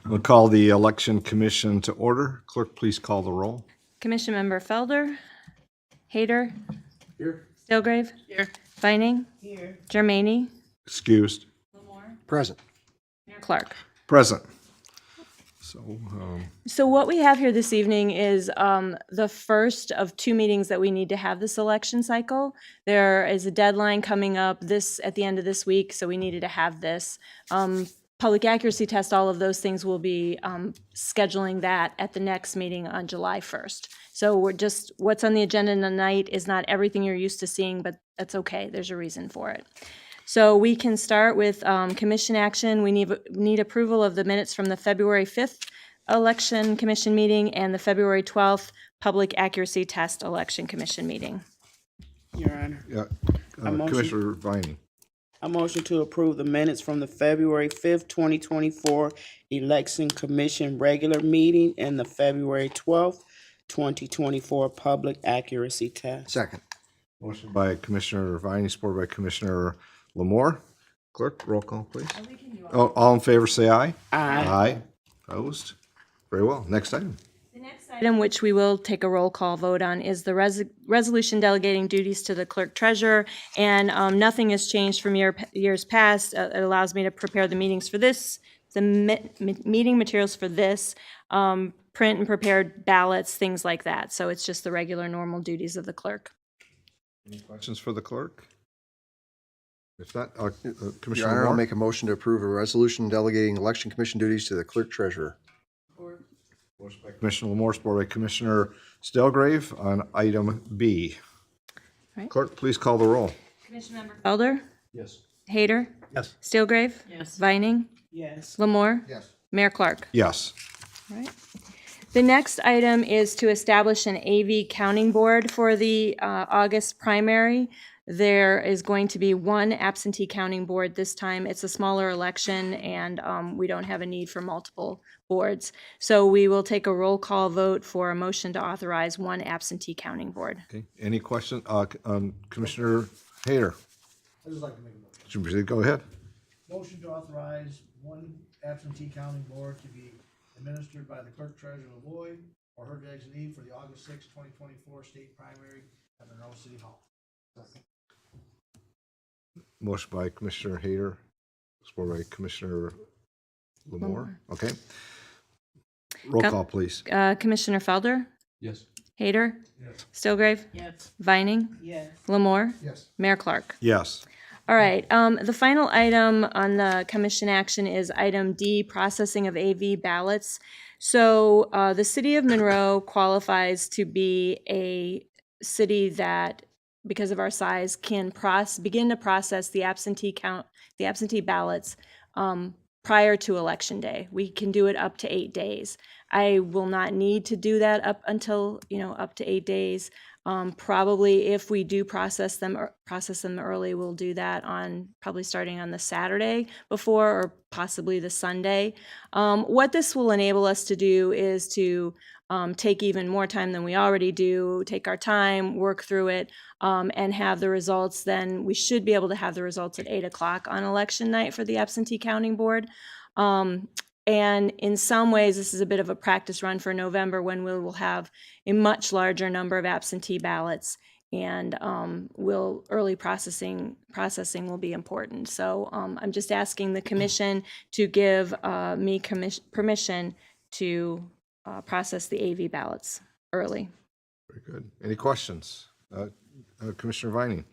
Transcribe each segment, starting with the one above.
We'll call the Election Commission to order. Clerk, please call the roll. Commission Member Felder, Hayter, Here. Stilgrave, Here. Vining, Here. Germaini, Excused. Present. Mayor Clark. Present. So what we have here this evening is the first of two meetings that we need to have this election cycle. There is a deadline coming up at the end of this week, so we needed to have this. Public accuracy test, all of those things will be scheduling that at the next meeting on July 1st. So what's on the agenda tonight is not everything you're used to seeing, but that's okay. There's a reason for it. So we can start with commission action. We need approval of the minutes from the February 5th election commission meeting and the February 12th public accuracy test election commission meeting. Your Honor, Yeah. motion. Commissioner Vining. I motion to approve the minutes from the February 5th, 2024 Election Commission regular meeting and the February 12th, 2024 public accuracy test. Second. Motion by Commissioner Vining, supported by Commissioner Lamore. Clerk, roll call, please. Oh, all in favor, say aye. Aye. Aye. Opposed? Very well. Next item. The next item, which we will take a roll call vote on, is the resolution delegating duties to the clerk treasurer. And nothing has changed from years past. It allows me to prepare the meetings for this, the meeting materials for this, print and prepared ballots, things like that. So it's just the regular normal duties of the clerk. Any questions for the clerk? If not, Your Commissioner Honor, I'll Lamore. make a motion to approve a resolution delegating election commission duties to the clerk treasurer. Motion by Commissioner Lamore, supported by Commissioner Stelgrave on item B. Right. Clerk, please call the roll. Commission Member Felder, Yes. Hayter, Yes. Stilgrave, Yes. Vining, Yes. Lamore, Yes. Mayor Clark. Yes. Right. The next item is to establish an AV counting board for the August primary. There is going to be one absentee counting board this time. It's a smaller election, and we don't have a need for multiple boards. So we will take a roll call vote for a motion to authorize one absentee counting board. Okay. Any question? Commissioner Hayter. I'd just like to make a motion. Go ahead. Motion to authorize one absentee counting board to be administered by the clerk treasurer Lavoy or her designee for the August 6, 2024 state primary at Monroe City Hall. Motion by Commissioner Hayter, supported by Commissioner Lamore. Okay. Roll Com- call, please. Commissioner Felder, Yes. Hayter, Yes. Stilgrave, Yes. Vining, Yes. Lamore, Yes. Mayor Clark. Yes. All right, the final item on the commission action is item D, processing of AV ballots. So the city of Monroe qualifies to be a city that, because of our size, can begin to process the absentee ballots prior to election day. We can do it up to 8 days. I will not need to do that up to 8 days. Probably if we do process them early, we'll do that on probably starting on the Saturday before or possibly the Sunday. What this will enable us to do is to take even more time than we already do, take our time, work through it, and have the results. Then we should be able to have the results at 8 o'clock on election night for the absentee counting board. And in some ways, this is a bit of a practice run for November when we will have a much larger number of absentee ballots, and early processing will be important. So I'm just asking the commission to give me permission to process the AV ballots early. Very good. Any questions? Commissioner Vining.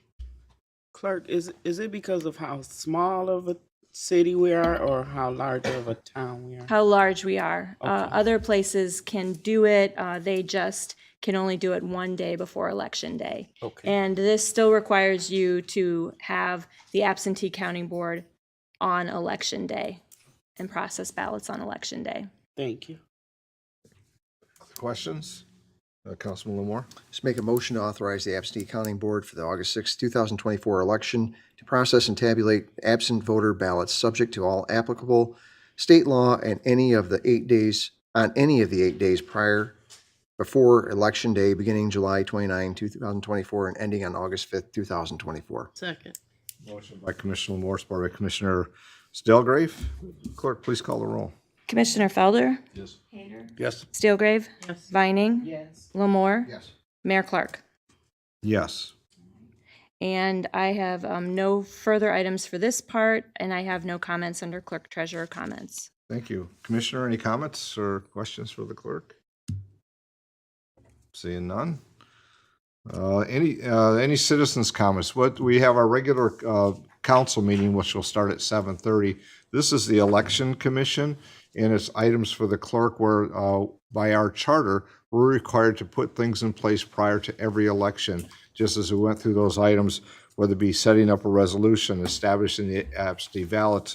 Clerk, is it because of how small of a city we are or how large of a town we are? How large we are. Okay. Other places can do it. They just can only do it one day before election day. Okay. And this still requires you to have the absentee counting board on election day and process ballots on election day. Thank you. Questions? Councilman Lamore. Just make a motion to authorize the absentee counting board for the August 6, 2024 election to process and tabulate absent voter ballots subject to all applicable state law and any of the 8 days prior before election day beginning July 29, 2024 and ending on August 5th, 2024. Second. Motion by Commissioner Lamore, supported by Commissioner Stelgrave. Clerk, please call the roll. Commissioner Felder, Yes. Yes. Steelgrave, Yes. Vining, Yes. Lamore, Yes. Mayor Clark. Yes. And I have no further items for this part, and I have no comments under clerk treasurer comments. Thank you. Commissioner, any comments or questions for the clerk? Seeing none. Any citizens' comments? We have our regular council meeting, which will start at 7:30. This is the election commission, and it's items for the clerk where, by our charter, we're required to put things in place prior to every election, just as we went through those items, whether it be setting up a resolution, establishing the absentee ballot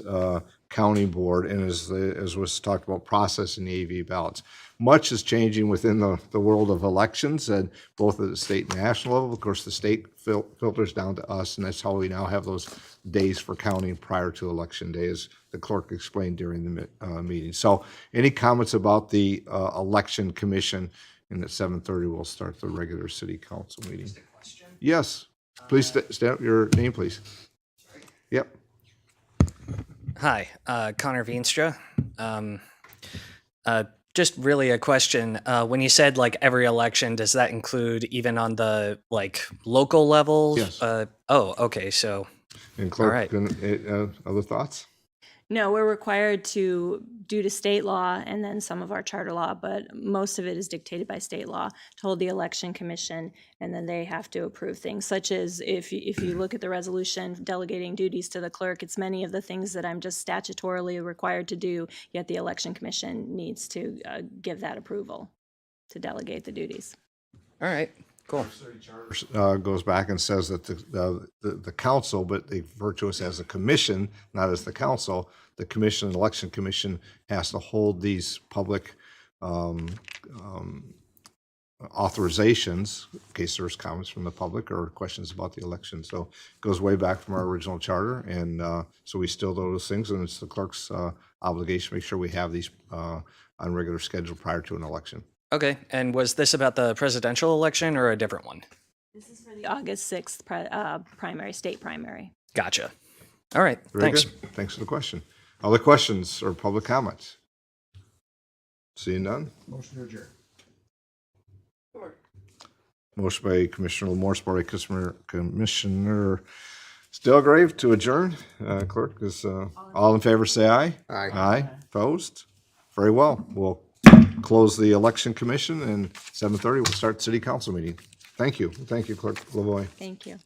counting board, and as was talked about, processing the AV ballots. Much is changing within the world of elections, and both at the state and national level. Of course, the state filters down to us, and that's how we now have those days for counting prior to election day, as the clerk explained during the meeting. So any comments about the election commission? And at 7:30, we'll start the regular city council meeting. Yes, please state your name, please. Yep. Hi, Connor Veenstra. Just really a question. When you said like every election, does that include even on the like local levels? Yes. Okay. So, And clerk, right. Other thoughts? No, we're required to, due to state law and then some of our charter law, but most of it is dictated by state law, to hold the election commission, and then they have to approve things, such as if you look at the resolution delegating duties to the clerk, it's many of the things that I'm just statutorily required to do, yet the election commission needs to give that approval to delegate the duties. all right, cool. Goes back and says that the council, but they refer to us as a commission, not as the council. The commission, election commission, has to hold these public authorizations in case there's comments from the public or questions about the election. So it goes way back from our original charter, and so we still do those things, and it's the clerk's obligation to make sure we have these on regular schedule prior to an election. Okay, and was this about the presidential election or a different one? This is for the August 6th primary, state primary. Gotcha. All right, Very thanks. good. Thanks for the question. Other questions or public comments? Seeing none? Motion to adjourn. Motion by Commissioner Lamore, supported by Commissioner Stilgrave to adjourn. Clerk, is all in favor, say aye. Aye. Aye. Opposed? Very well. We'll close the election commission, and 7:30 we'll start city council meeting. Thank you. Thank you, Clerk Lavoy. Thank you.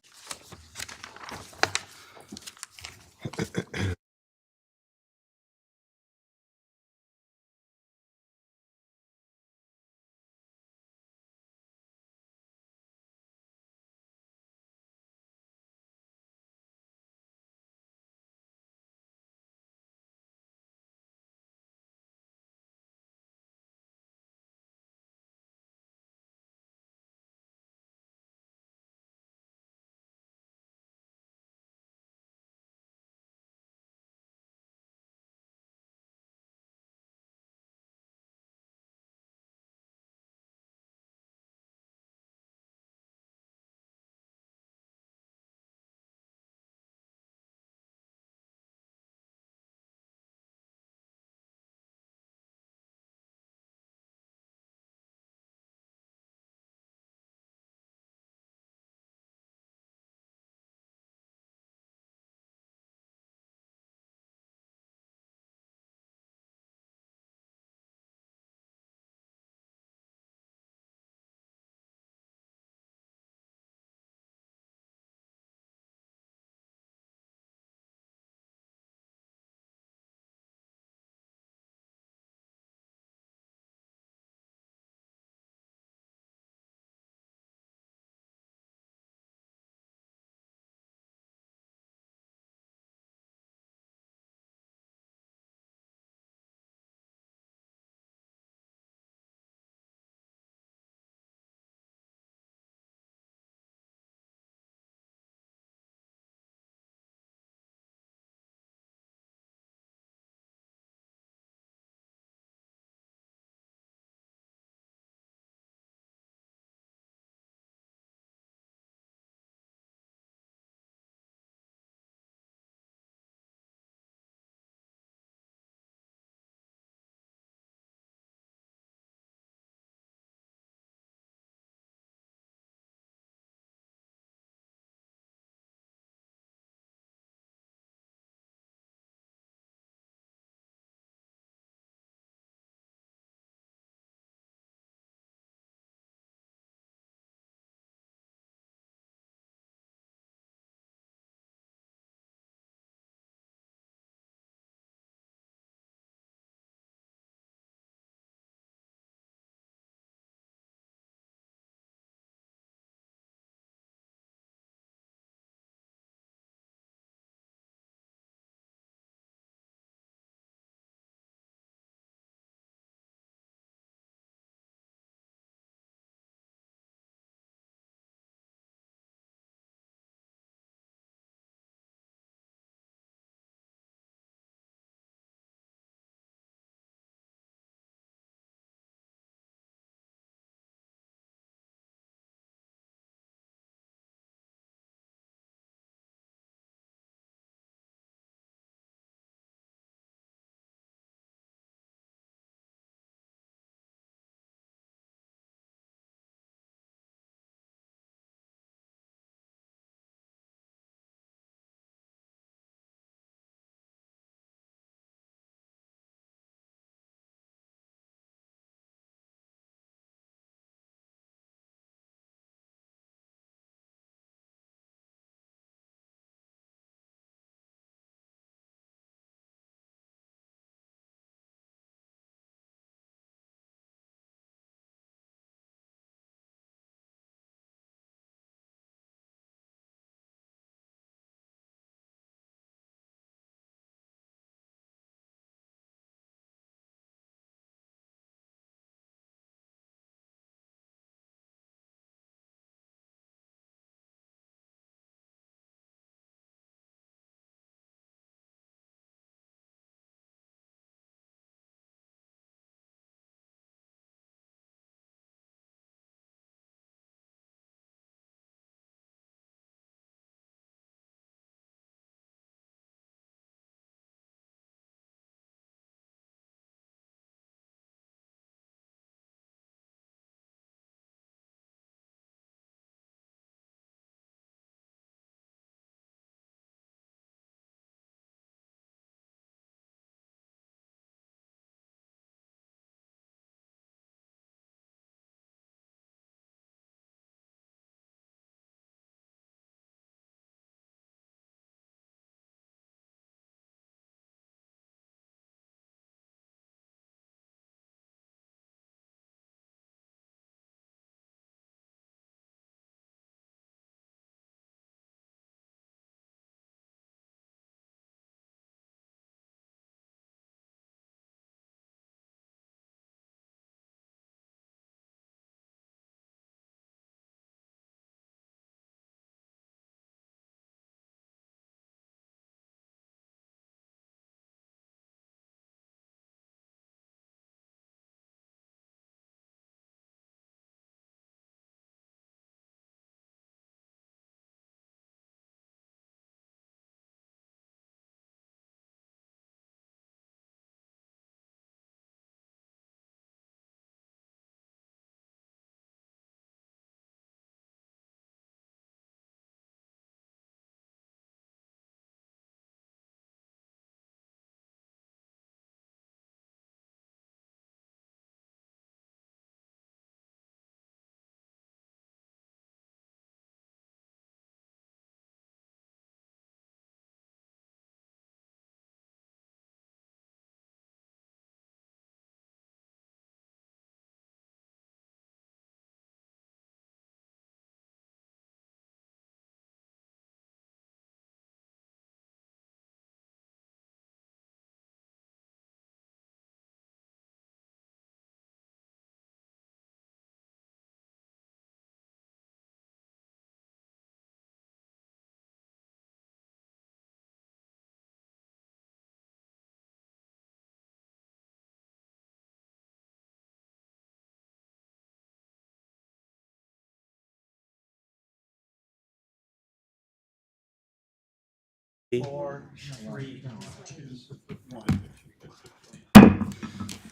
We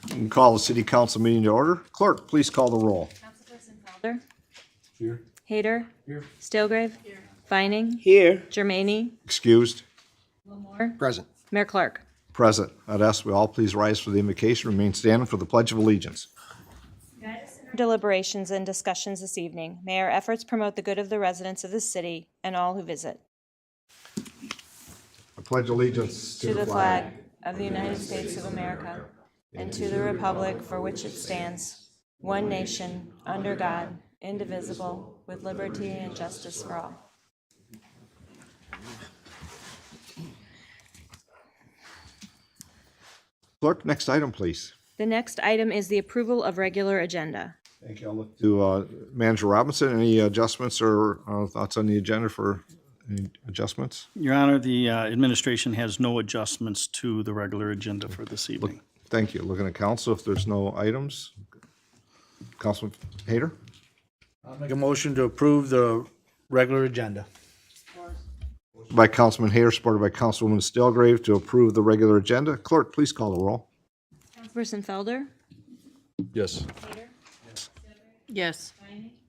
can call the city council meeting to order. Clerk, please call the roll. Felder? Here. Hayter? Here. Stilgrave? Here. Vining? Here. Germaini? Excused. Lamore? Present. Mayor Clark? Present. I'd ask we all please rise for the invocation. Remain standing for the Pledge of Allegiance. Deliberations and discussions this evening. May our efforts promote the good of the residents of this city and all who visit. I pledge allegiance To the flag of the United States of America and to the republic for which it stands, one nation, under God, indivisible, with liberty and justice for all. Clerk, next item, please. The next item is the approval of regular agenda. Thank you. I'll look to Manager Robinson. Any adjustments or thoughts on the agenda for any adjustments? Your Honor, the administration has no adjustments to the regular agenda for this evening. Thank you. Looking at council, if there's no items. Councilman Hayter? I'll make a motion to approve the regular agenda. By Councilman Hayter, supported by Councilwoman Stilgrave to approve the regular agenda. Clerk, please call the roll. Councilperson Felder? Yes. Yes.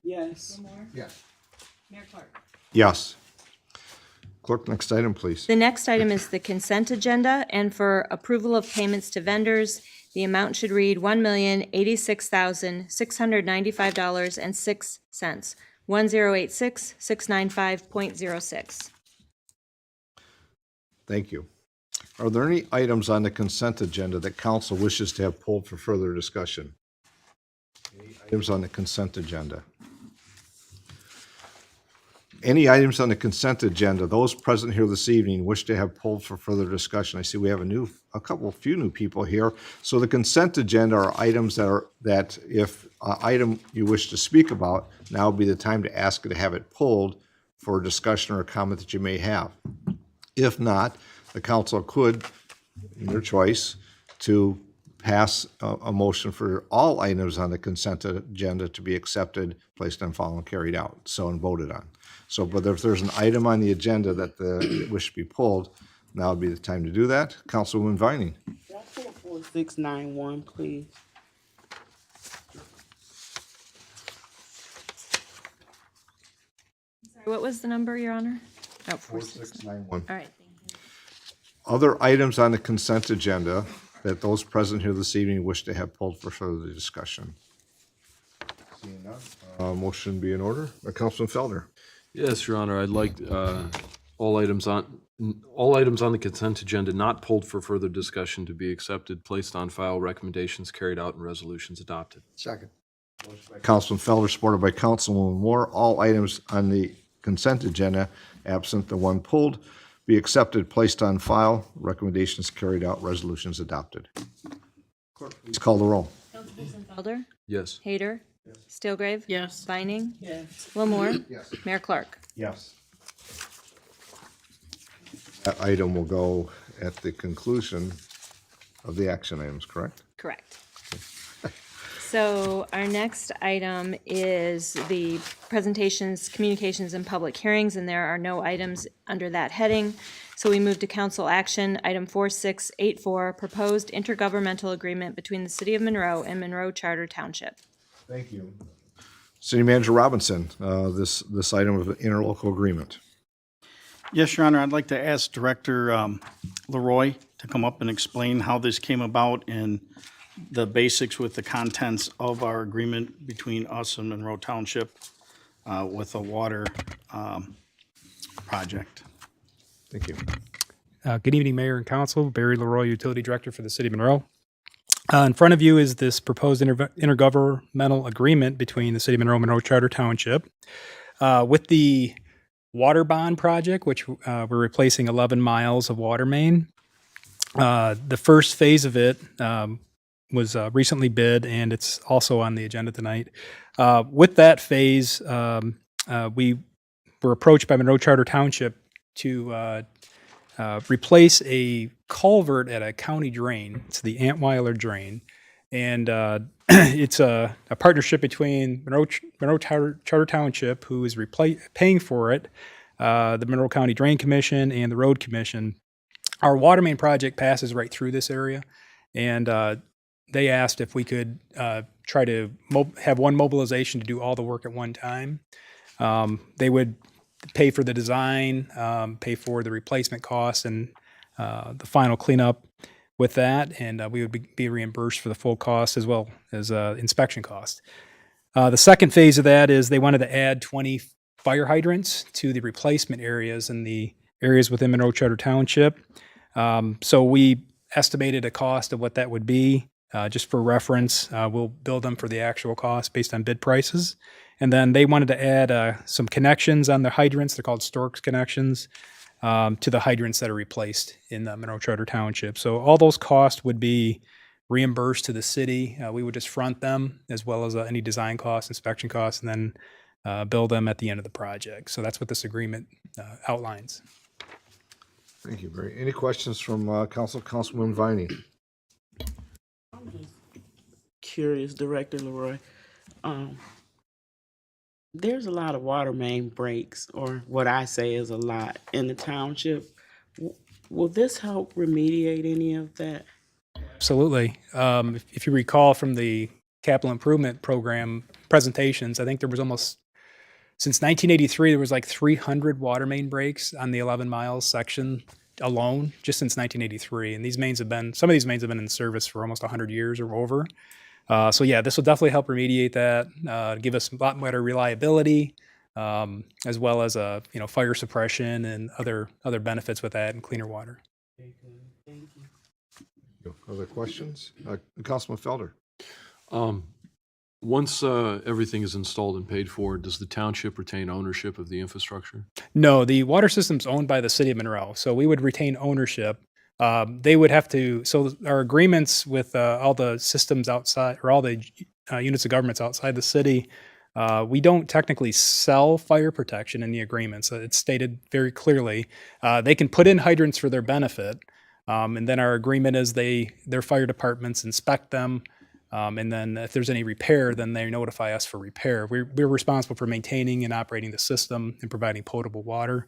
Yes. Mayor Clark? Yes. Clerk, next item, please. The next item is the consent agenda, and for approval of payments to vendors, the amount should read $1,086,695.06, 1086695.06. Thank you. Are there any items on the consent agenda that council wishes to have pulled for further discussion? Any items on the consent agenda? Any items on the consent agenda, those present here this evening wish to have pulled for further discussion? I see we have a few new people here. So the consent agenda are items that if item you wish to speak about, now would be the time to ask to have it pulled for a discussion or a comment that you may have. If not, the council could, in your choice, to pass a motion for all items on the consent agenda to be accepted, placed on file, and carried out, so and voted on. So, but if there's an item on the agenda that wish to be pulled, now would be the time to do that. Councilwoman Vining. Can I pull 4691, please? What was the number, Your Honor? Oh, 4691. 4691. All right, thank you. Other items on the consent agenda that those present here this evening wish to have pulled for further discussion? Seeing none, motion be in order. Councilman Felder. Yes, Your Honor, I'd like all items on the consent agenda not pulled for further discussion to be accepted, placed on file, recommendations carried out, and resolutions adopted. Second. Councilman Felder, supported by Councilwoman Moore. All items on the consent agenda, absent the one pulled, be accepted, placed on file, recommendations carried out, resolutions adopted. Clerk, please call the roll. Councilperson Felder? Yes. Hayter? Stilgrave? Yes. Vining? Yes. Lamore? Yes. Mayor Clark? Yes. That item will go at the conclusion of the action items, correct? Correct. So our next item is the presentations, communications, and public hearings, and there are no items under that heading. So we move to council action, item 4684, proposed intergovernmental agreement between the City of Monroe and Monroe Charter Township. Thank you. City Manager Robinson, this item of interlocal agreement. Yes, Your Honor, I'd like to ask Director Leroy to come up and explain how this came about and the basics with the contents of our agreement between us and Monroe Township with a water project. Thank you. Good evening, Mayor and Council. Barry Leroy, Utility Director for the City of Monroe. In front of you is this proposed intergovernmental agreement between the City of Monroe and Monroe Charter Township. With the water bond project, which we're replacing 11 miles of water main. The first phase of it was recently bid, and it's also on the agenda tonight. With that phase, we were approached by Monroe Charter Township to replace a culvert at a county drain. It's the Antweiler Drain. And it's a partnership between Monroe Charter Township, who is paying for it, the Monroe County Drain Commission, and the Road Commission. Our water main project passes right through this area, and they asked if we could try to have one mobilization to do all the work at one time. They would pay for the design, pay for the replacement costs, and the final cleanup with that, and we would be reimbursed for the full cost as well as inspection cost. The second phase of that is they wanted to add 20 fire hydrants to the replacement areas in the areas within Monroe Charter Township. So we estimated a cost of what that would be. Just for reference, we'll bill them for the actual cost based on bid prices. And then they wanted to add some connections on the hydrants. They're called Storks connections to the hydrants that are replaced in the Monroe Charter Township. So all those costs would be reimbursed to the city. We would just front them as well as any design costs, inspection costs, and then bill them at the end of the project. So that's what this agreement outlines. Thank you, Barry. Any questions from Councilwoman Viney? Curious, Director Leroy. There's a lot of water main breaks, or what I say is a lot, in the township. Will this help remediate any of that? Absolutely. If you recall from the capital improvement program presentations, I think there was almost, since 1983, there was like 300 water main breaks on the 11 miles section alone, just since 1983. And these mains have been, some of these mains have been in service for almost 100 years or over. So yeah, this will definitely help remediate that, give us a lot better reliability, as well as fire suppression and other benefits with that and cleaner water. Very good. Thank you. Other questions? Councilman Felder? Once everything is installed and paid for, does the township retain ownership of the infrastructure? No, the water system's owned by the city of Monroe, so we would retain ownership. They would have to, so our agreements with all the systems outside, or all the units of governments outside the city, we don't technically sell fire protection in the agreements. It's stated very clearly. They can put in hydrants for their benefit, and then our agreement is their fire departments inspect them, and then if there's any repair, then they notify us for repair. We're responsible for maintaining and operating the system and providing potable water.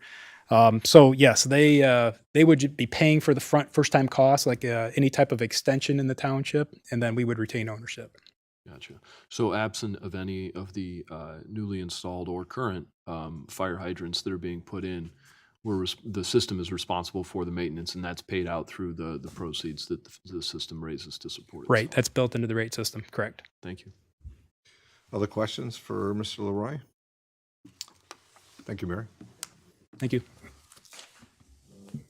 So yes, they would be paying for the first time costs, like any type of extension in the township, and then we would retain ownership. Gotcha. So absent of any of the newly installed or current fire hydrants that are being put in, the system is responsible for the maintenance, and that's paid out through the proceeds that the system raises to support it. Right, that's built into the rate system, correct. Thank you. Other questions for Mr. Leroy? Thank you, Mary. Thank you.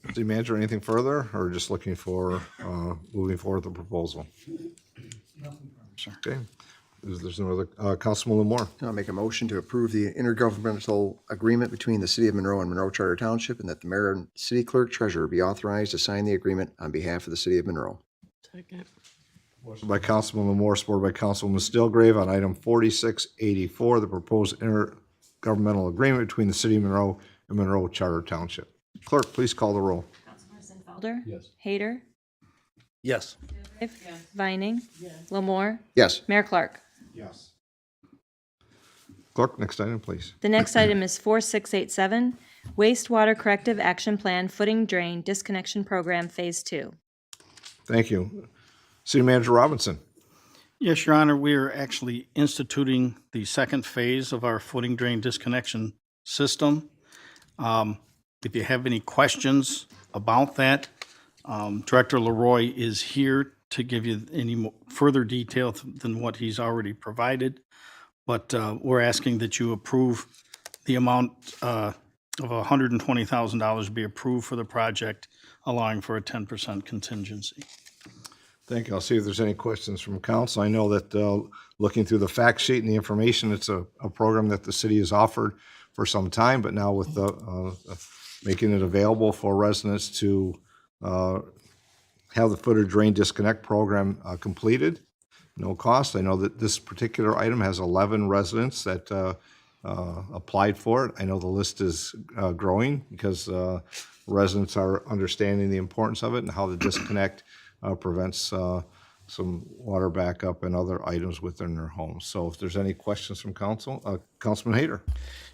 City Manager, anything further, or just looking for moving forward with the proposal? Okay. There's no other. Councilman Lamore. I'll make a motion to approve the intergovernmental agreement between the City of Monroe and Monroe Charter Township, and that the mayor and city clerk treasurer be authorized to sign the agreement on behalf of the City of Monroe. Second. Motion by Councilman Lamore, supported by Councilwoman Stillgrave on item 4684, the proposed intergovernmental agreement between the City of Monroe and Monroe Charter Township. Clerk, please call the roll. Councilperson Felder? Yes. Hayter? Yes. Vining? Lamore? Yes. Mayor Clark? Yes. Clerk, next item, please. The next item is 4687, Wastewater Corrective Action Plan Footing Drain Disconnection Program Phase 2. Thank you. City Manager Robinson. Yes, Your Honor, we are actually instituting the second phase of our footing drain disconnection system. If you have any questions about that, Director Leroy is here to give you any further detail than what he's already provided. But we're asking that you approve the amount of $120,000 be approved for the project, allowing for a 10% contingency. Thank you. I'll see if there's any questions from council. I know that looking through the fact sheet and the information, it's a program that the city has offered for some time, but now with the making it available for residents to have the footer drain disconnect program completed, no cost. I know that this particular item has 11 residents that applied for it. I know the list is growing because residents are understanding the importance of it and how the disconnect prevents some water backup and other items within their homes. So if there's any questions from council, Councilman Hayter.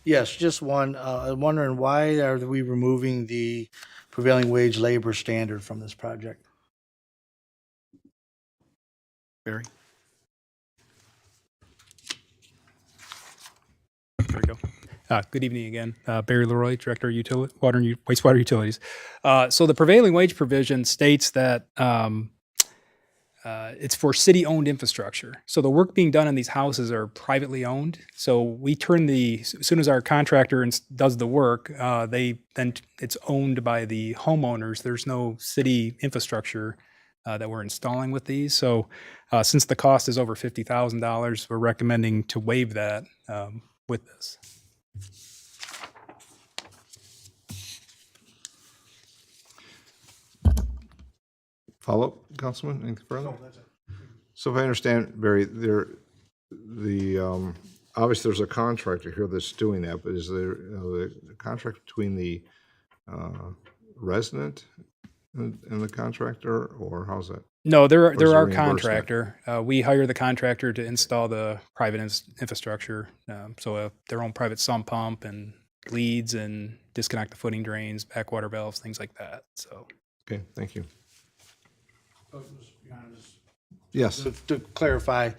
Yes, just one. I'm wondering, why are we removing the prevailing wage labor standard from this project? Barry? There we go. Good evening again. Barry Leroy, Director of Water and Wastewater Utilities. So the prevailing wage provision states that it's for city-owned infrastructure. So the work being done in these houses are privately owned. So we turn as soon as our contractor does the work, it's owned by the homeowners. There's no city infrastructure that we're installing with these. So since the cost is over $50,000, we're recommending to waive that with this. Follow-up, Councilman, anything further? So if I understand, Barry, obviously there's a contractor here that's doing that, but is there the contract between the resident and the contractor, or how's that? No, is they're there our reimbursement? contractor. We hire the contractor to install the private infrastructure. Their own private sump pump and leads and disconnect the footing drains, backwater valves, things like that. So Okay, thank you. Your Honor, just Yes, to clarify,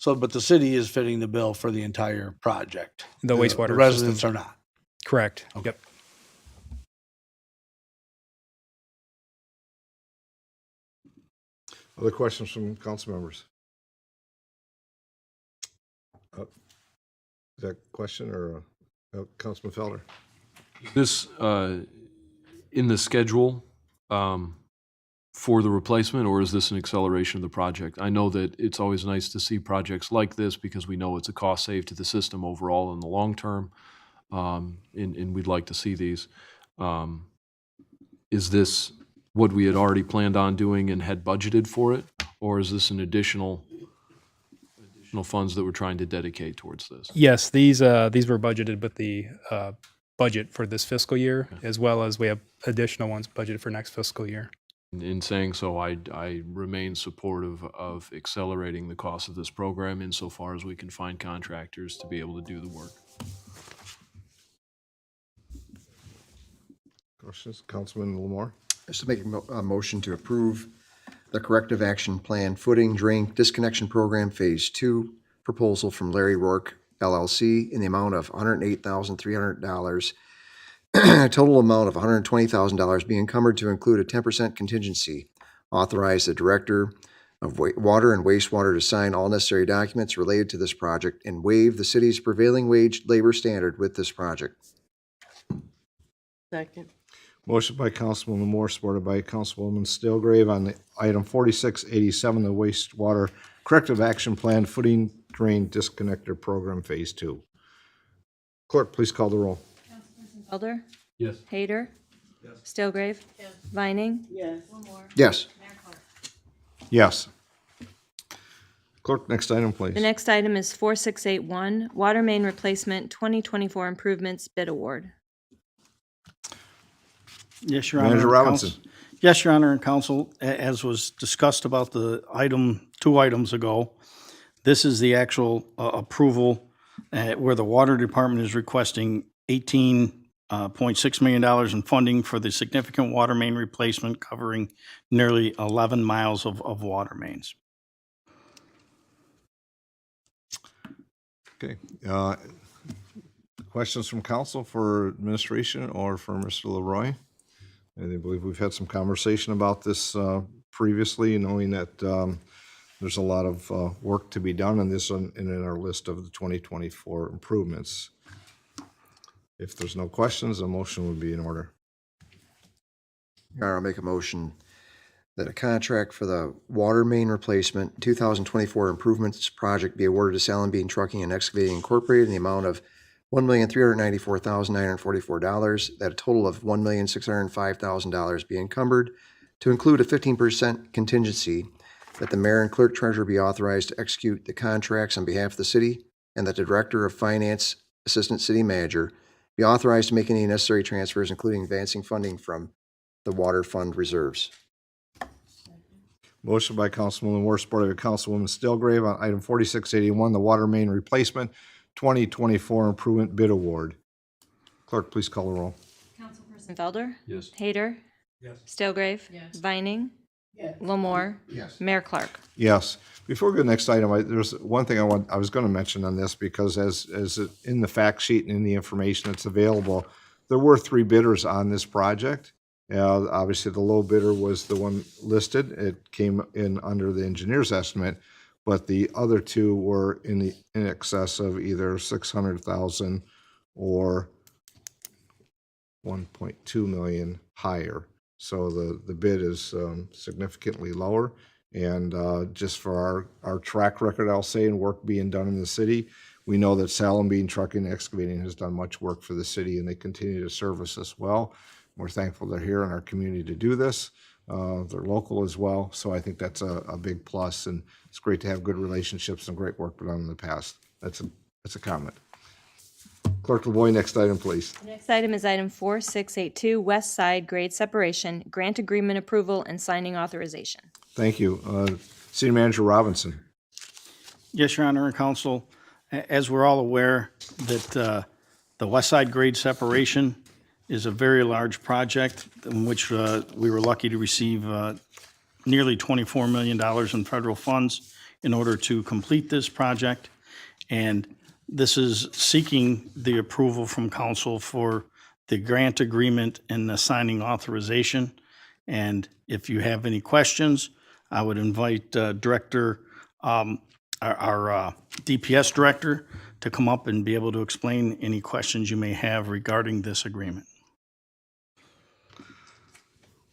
but the city is fitting the bill for the entire project. the wastewater The residents system. are not. Correct. Yep. other questions from council members? Is that a question or Councilman Felder? This, in the schedule for the replacement, or is this an acceleration of the project? I know that it's always nice to see projects like this because we know it's a cost save to the system overall in the long term, and we'd like to see these. Is this what we had already planned on doing and had budgeted for it, or is this an additional funds that we're trying to dedicate towards this? Yes, these were budgeted with the budget for this fiscal year, as well as we have additional ones budgeted for next fiscal year. In saying so, I remain supportive of accelerating the cost of this program insofar as we can find contractors to be able to do the work. Questions, Councilman Lamar? Just to make a motion to approve the corrective action plan footing drain disconnection program phase 2 proposal from Larry Rourke LLC in the amount of $108,300. A total amount of $120,000 being encumbered to include a 10% contingency. Authorize the Director of Water and Wastewater to sign all necessary documents related to this project and waive the city's prevailing wage labor standard with this project. Second. Motion by Councilman Lamar, supported by Councilwoman Stillgrave on the item 4687, the wastewater corrective action plan footing drain disconnector program phase 2. Clerk, please call the roll. Felder? Yes. Hayter? Stillgrave? Vining? Yes. Yes. Yes. Clerk, next item, please. The next item is 4681, Water Main Replacement 2024 Improvements Bid Award. Yes, Your Honor. Manager and Robinson. Council- Yes, Your Honor and Council, as was discussed about the two items ago, this is the actual approval where the Water Department is requesting $18.6 million in funding for the significant water main replacement covering nearly 11 miles of water mains. Okay. Questions from council for administration or for Mr. Leroy? I believe we've had some conversation about this previously, knowing that there's a lot of work to be done on this and in our list of the 2024 improvements. If there's no questions, a motion would be in order. Your Honor, I'll make a motion that a contract for the water main replacement 2024 improvements project be awarded to Salem Bean Trucking and Excavating Incorporated in the amount of $1,394,944, that a total of $1,605,000 be encumbered to include a 15% contingency, that the mayor and clerk treasurer be authorized to execute the contracts on behalf of the city, and that the director of finance, assistant city manager, be authorized to make any necessary transfers, including advancing funding from the water fund reserves. Motion by Councilwoman Moore, supported by Councilwoman Stillgrave on item 4681, the water main replacement 2024 improvement bid award. Clerk, please call the roll. Councilperson Felder? Yes. Hader? Yes. Stillgrave? Vining? Yes. Lamore? Yes. Mayor Clark? Yes. Before we go to the next item, there's one thing I was going to mention on this because as in the fact sheet and in the information that's available, there were 3 bidders on this project. Obviously, the low bidder was the one listed. It came in under the engineer's estimate, but the other 2 were in excess of either 600,000 or 1.2 million higher. So the bid is significantly lower. And just for our track record, I'll say, and work being done in the city, we know that Salem Bean Trucking and Excavating has done much work for the city, and they continue to service us well. We're thankful they're here in our community to do this. They're local as well, so I think that's a big plus, and it's great to have good relationships and great work done in the past. That's a comment. Clerk LeBoy, next item, please. Next item is item 4682, West Side Grade Separation, Grant Agreement Approval and Signing Authorization. Thank you. City Manager Robinson. Yes, Your Honor and Council, as we're all aware that the West Side Grade Separation is a very large project in which we were lucky to receive nearly $24 million in federal funds in order to complete this project. And this is seeking the approval from council for the grant agreement and the signing authorization. And if you have any questions, I would invite Director, our DPS Director, to come up and be able to explain any questions you may have regarding this agreement.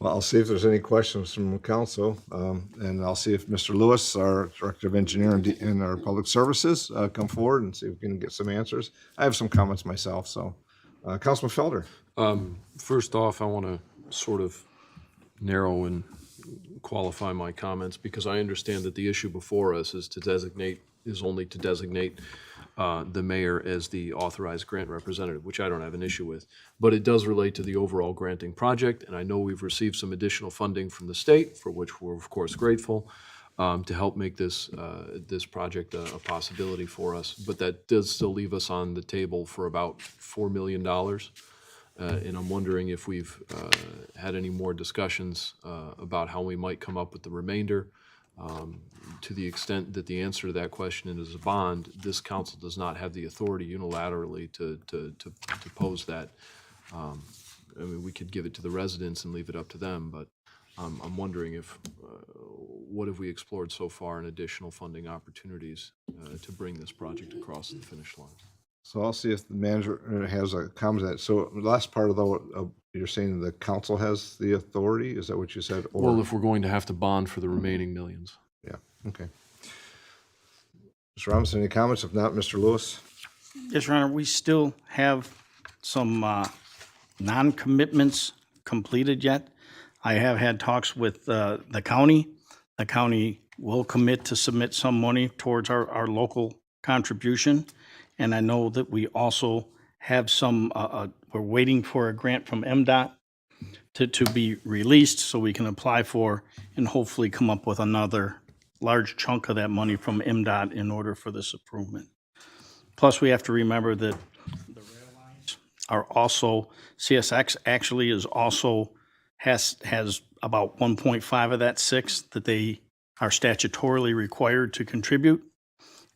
Well, I'll see if there's any questions from council, and I'll see if Mr. Lewis, our Director of Engineering and our Public Services, come forward and see if we can get some answers. I have some comments myself, so. Councilman Felder. First off, I want to sort of narrow and qualify my comments because I understand that the issue before us is only to designate the mayor as the authorized grant representative, which I don't have an issue with. But it does relate to the overall granting project, and I know we've received some additional funding from the state, for which we're of course grateful, to help make this project a possibility for us. But that does still leave us on the table for about $4 million. And I'm wondering if we've had any more discussions about how we might come up with the remainder. To the extent that the answer to that question is a bond, this council does not have the authority unilaterally to pose that. I mean, we could give it to the residents and leave it up to them, but I'm wondering if, what have we explored so far in additional funding opportunities to bring this project across the finish line? So I'll see if the manager has a comment on that. So the last part of you're saying the council has the authority? Is that what you said? Or, Well, if we're going to have to bond for the remaining millions. yeah, okay. Mr. Robinson, any comments? If not, Mr. Lewis? Yes, Your Honor, we still have some non-commitments completed yet. I have had talks with the county. The county will commit to submit some money towards our local contribution. And I know that we also have some, we're waiting for a grant from MDOT to be released so we can apply for and hopefully come up with another large chunk of that money from MDOT in order for this improvement. Plus, we have to remember that the rail lines are also, CSX actually is also, has about 1.5 of that 6 that they are statutorily required to contribute.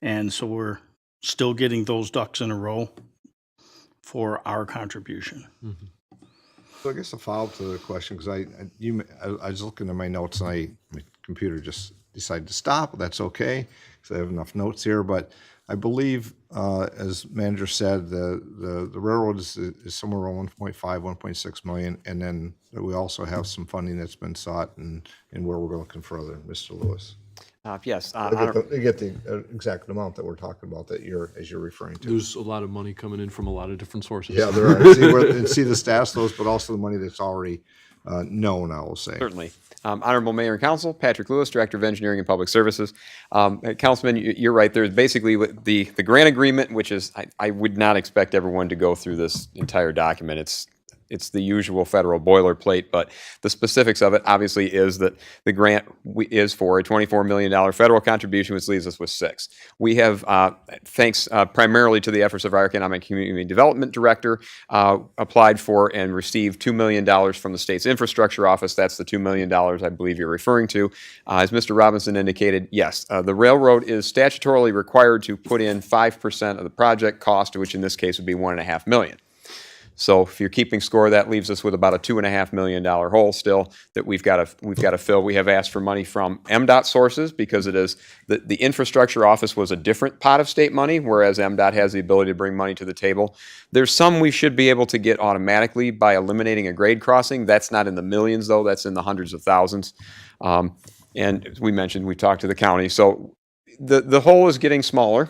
And so we're still getting those ducks in a row for our contribution. Mm-hmm. So I guess a follow-up to the question, because I was looking at my notes and my computer just decided to stop. That's okay, because I have enough notes here. But I believe, as manager said, the railroad is somewhere around 1.5, 1.6 million, and then we also have some funding that's been sought and where we're looking further. Mr. Lewis. Yes. You get the exact amount that we're talking about that as you're referring to. There's a lot of money coming in from a lot of different sources. Yeah, there are. See the stats, those, but also the money that's already known, I will say. Certainly. Honorable Mayor and Council, Patrick Lewis, Director of Engineering and Public Services. Councilman, you're right. There's basically the grant agreement, which is, I would not expect everyone to go through this entire document. It's it's the usual federal boilerplate, but the specifics of it obviously is that the grant is for a $24 million federal contribution, which leaves us with 6. We have, thanks primarily to the efforts of our Economic Community Development Director, applied for and received $2 million from the state's infrastructure office. That's the $2 million I believe you're referring to. As Mr. Robinson indicated, yes, the railroad is statutorily required to put in 5% of the project cost, which in this case would be $1.5 million. So if you're keeping score, that leaves us with about a $2.5 million hole still that we've got to fill. We have asked for money from MDOT sources because it is the infrastructure office was a different pot of state money, whereas MDOT has the ability to bring money to the table. There's some we should be able to get automatically by eliminating a grade crossing. That's not in the millions though; that's in the hundreds of thousands. And as we mentioned, we talked to the county, so the hole is getting smaller.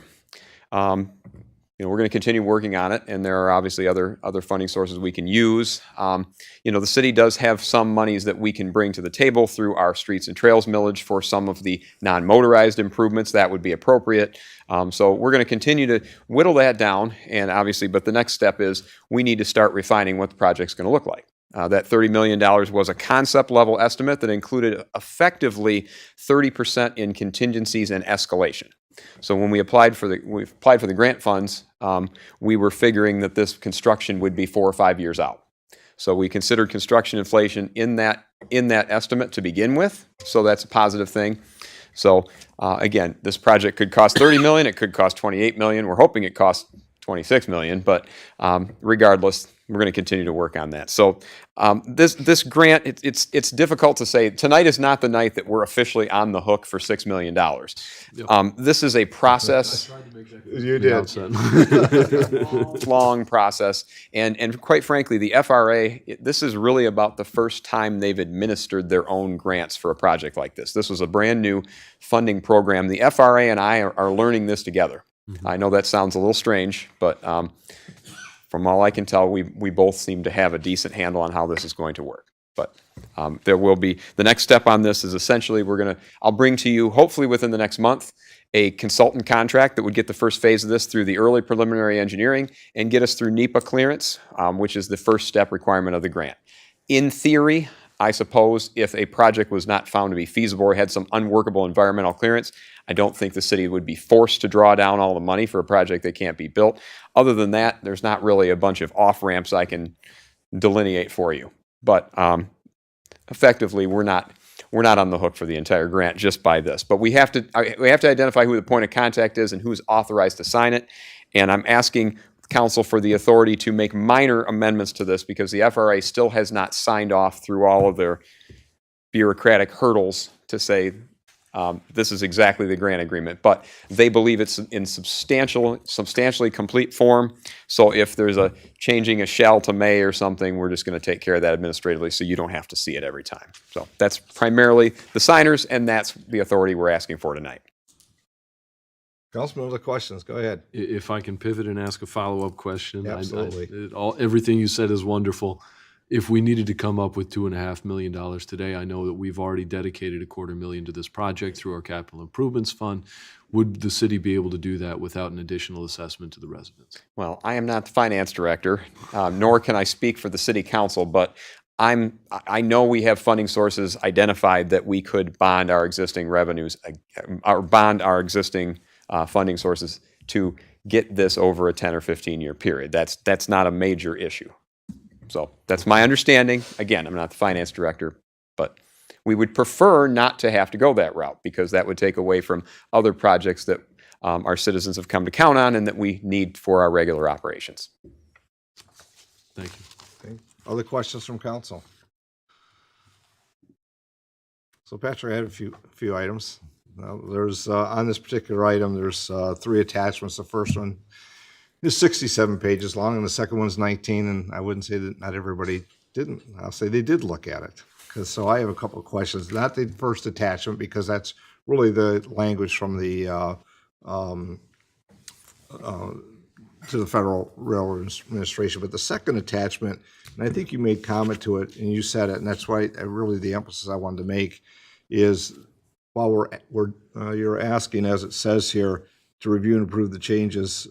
We're going to continue working on it, and there are obviously other funding sources we can use. The city does have some monies that we can bring to the table through our streets and trails millage for some of the non-motorized improvements that would be appropriate. So we're going to continue to whittle that down, and obviously, but the next step is we need to start refining what the project's going to look like. That $30 million was a concept level estimate that included effectively 30% in contingencies and escalation. So when we applied for the grant funds, we were figuring that this construction would be 4 or 5 years out. So we considered construction inflation in that estimate to begin with. So that's a positive thing. So again, this project could cost $30 million. It could cost $28 million. We're hoping it costs $26 million, but regardless, we're going to continue to work on that. So this grant, it's difficult to say. Tonight is not the night that we're officially on the hook for $6 million. This is a process. You did. Long process, and quite frankly, the FRA. This is really about the first time they've administered their own grants for a project like this. This was a brand new funding program. The FRA and I are learning this together. I know that sounds a little strange, but from all I can tell, we both seem to have a decent handle on how this is going to work. But there will be, the next step on this is essentially I'll bring to you, hopefully within the next month, a consultant contract that would get the first phase of this through the early preliminary engineering and get us through NEPA clearance, which is the first step requirement of the grant. In theory, I suppose if a project was not found to be feasible or had some unworkable environmental clearance, I don't think the city would be forced to draw down all the money for a project that can't be built. Other than that, there's not really a bunch of off-ramps I can delineate for you. But effectively, we're not on the hook for the entire grant just by this. But we have to identify who the point of contact is and who's authorized to sign it. And I'm asking council for the authority to make minor amendments to this because the FRA still has not signed off through all of their bureaucratic hurdles to say this is exactly the grant agreement. But they believe it's in substantially complete form. So if there's a changing a shall to may or something, we're just going to take care of that administratively so you don't have to see it every time. So that's primarily the signers, and that's the authority we're asking for tonight. Councilman, other questions? Go ahead. If I can pivot and ask a follow-up question. Absolutely. Everything you said is wonderful. If we needed to come up with $2.5 million today, I know that we've already dedicated $250,000 to this project through our capital improvements fund. Would the city be able to do that without an additional assessment to the residents? Well, I am not the finance director, nor can I speak for the city council, but I know we have funding sources identified that we could bond our existing revenues, or bond our existing funding sources to get this over a 10 or 15 year period. That's not a major issue. So that's my understanding. Again, I'm not the finance director, but we would prefer not to have to go that route because that would take away from other projects that our citizens have come to count on and that we need for our regular operations. Thank you. Okay. Other questions from council? So Patrick, I had a few items. There's on this particular item, there's 3 attachments. The first one is 67 pages long, and the second one's 19. And I wouldn't say that not everybody didn't. I'll say they did look at it. So I have a couple of questions. Not the first attachment because that's really the language from the to the Federal Railroad Administration. But the second attachment, and I think you made comment to it, and you said it, and that's why really the emphasis I wanted to make is while you're asking, as it says here, to review and approve the changes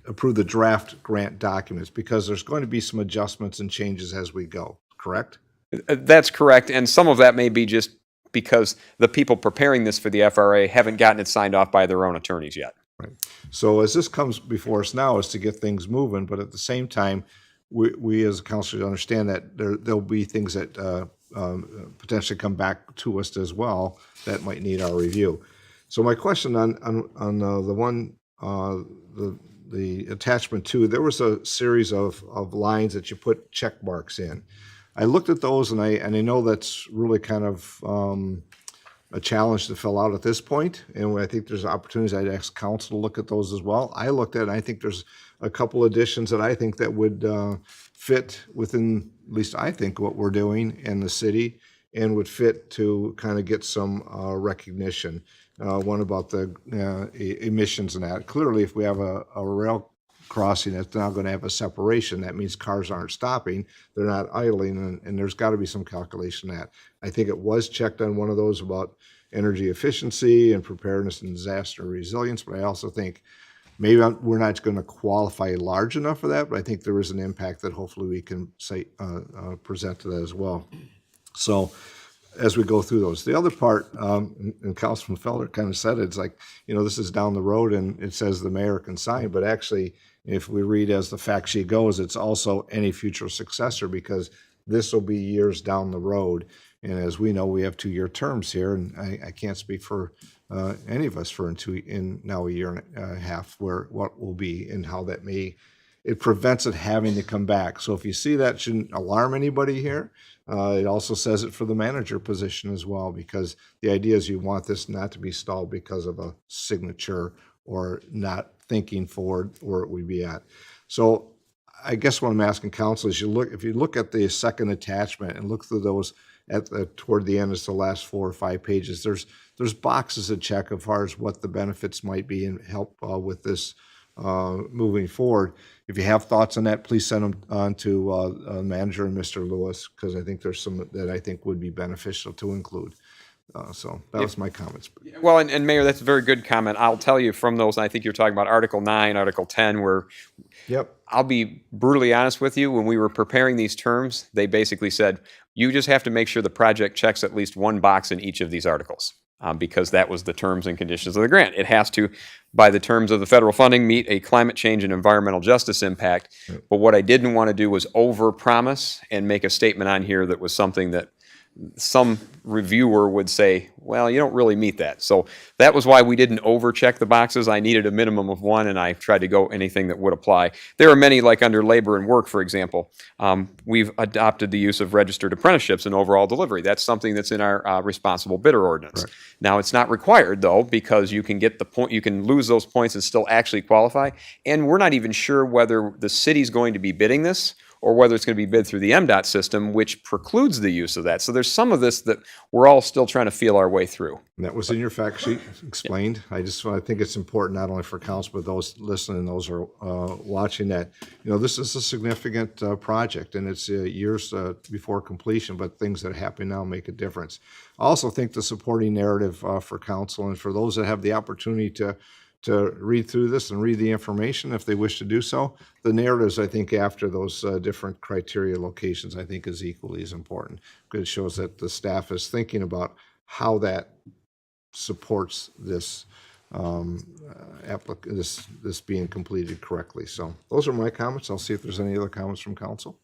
approve the draft grant documents, because there's going to be some adjustments and changes as we go, correct? That's correct, and some of that may be just because the people preparing this for the FRA haven't gotten it signed off by their own attorneys yet. So as this comes before us now is to get things moving, but at the same time, we as a council understand that there'll be things that potentially come back to us as well that might need our review. So my question on the one, the attachment 2, there was a series of lines that you put check marks in. I looked at those and I know that's really kind of a challenge to fill out at this point, and I think there's opportunities. I'd ask council to look at those as well. I looked at it, and I think there's a couple additions that I think that would fit within, at least I think, what we're doing in the city, and would fit to kind of get some recognition. One about the emissions and that. Clearly, if we have a rail crossing that's now going to have a separation, that means cars aren't stopping, they're not idling, and there's got to be some calculation of that. I think it was checked on one of those about energy efficiency and preparedness and disaster resilience, but I also think maybe we're not going to qualify large enough for that, but I think there is an impact that hopefully we can say present to that as well. So as we go through those, the other part, and Councilman Felder kind of said it, it's like, this is down the road and it says the mayor can sign, but actually, if we read as the fact sheet goes, it's also any future successor, because this will be years down the road. And as we know, we have 2-year terms here, and I can't speak for any of us for in now a year and a half where what will be and how that may, it prevents it having to come back. So if you see that, shouldn't alarm anybody here. It also says it for the manager position as well, because the idea is you want this not to be stalled because of a signature or not thinking forward where it would be at. So I guess what I'm asking council is, if you look at the second attachment and look through those toward the end, it's the last 4 or 5 pages, there's boxes to check as far as what the benefits might be and help with this moving forward. If you have thoughts on that, please send them on to manager and Mr. Lewis, because I think there's some that I think would be beneficial to include. So that was my comments. Well, and Mayor, that's a very good comment. I'll tell you from those, I think you're talking about Article 9, Article 10, where Yep. I'll be brutally honest with you, when we were preparing these terms, they basically said, you just have to make sure the project checks at least one box in each of these articles, because that was the terms and conditions of the grant. It has to, by the terms of the federal funding, meet a climate change and environmental justice impact. Yep. But what I didn't want to do was over-promise and make a statement on here that was something that some reviewer would say, well, you don't really meet that. So that was why we didn't over-check the boxes. I needed a minimum of one, and I tried to go anything that would apply. There are many, like under labor and work, for example. We've adopted the use of registered apprenticeships in overall delivery. That's something that's in our responsible bidder ordinance. Right. Now, it's not required, though, because you can get the point, you can lose those points and still actually qualify. And we're not even sure whether the city's going to be bidding this, or whether it's going to be bid through the MDOT system, which precludes the use of that. So there's some of this that we're all still trying to feel our way through. And that was in your fact sheet explained. I think it's important not only for council, but those listening, those who are watching, that, this is a significant project, and it's years before completion, but things that happen now make a difference. I also think the supporting narrative for council, and for those that have the opportunity to read through this and read the information if they wish to do so, the narratives, I think, after those different criteria locations, I think is equally as important, because it shows that the staff is thinking about how that supports this this being completed correctly. So those are my comments. I'll see if there's any other comments from council.